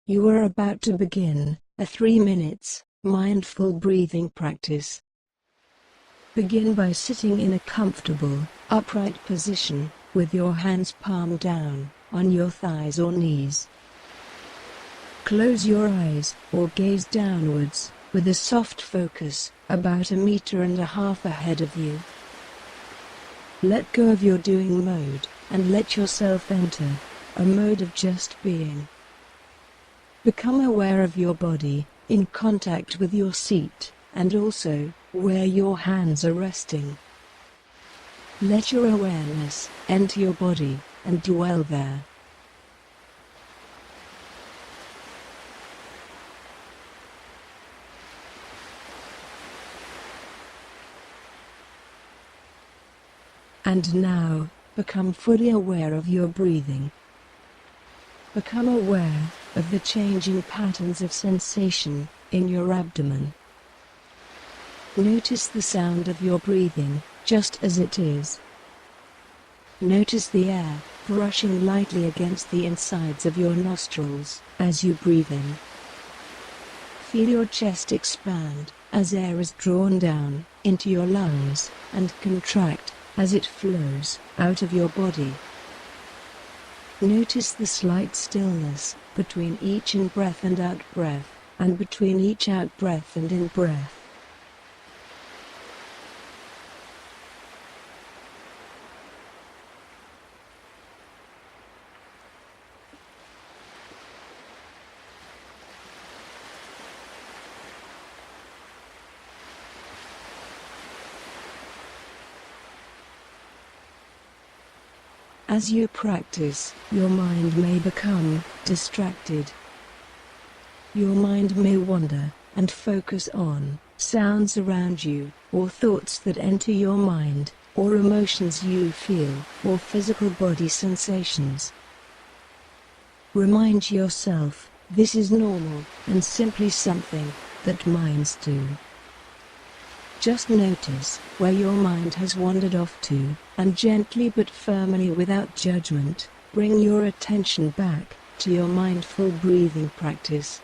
You are about to begin a 3 minutes mindful breathing practice. Begin by sitting in a comfortable, upright position, with your hands palm down, on your thighs or knees. Close your eyes, or gaze downwards, with a soft focus, about 1.5 meters ahead of you. Let go of your doing mode, and let yourself enter a mode of just being. Become aware of your body, in contact with your seat, and also, where your hands are resting. Let your awareness enter your body, and dwell there. And now, become fully aware of your breathing. Become aware of the changing patterns of sensation in your abdomen. Notice the sound of your breathing, just as it is. Notice the air brushing lightly against the insides of your nostrils as you breathe in. Feel your chest expand as air is drawn down into your lungs, and contract as it flows out of your body. Notice the slight stillness between each in-breath and out-breath, and between each out-breath and in-breath. As you practice, your mind may become distracted. Your mind may wander and focus on sounds around you, or thoughts that enter your mind, or emotions you feel, or physical body sensations. Remind yourself, this is normal, and simply something that minds do. Just notice where your mind has wandered off to, and gently but firmly without judgment, bring your attention back to your mindful breathing practice.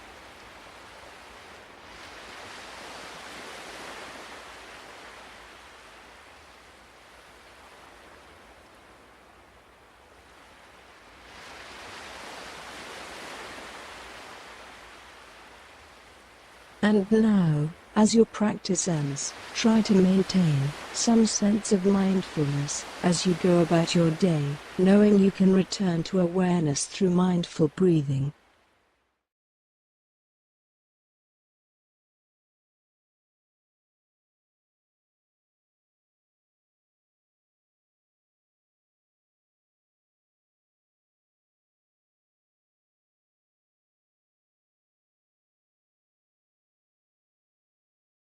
And now, as your practice ends, try to maintain some sense of mindfulness as you go about your day, knowing you can return to awareness through mindful breathing.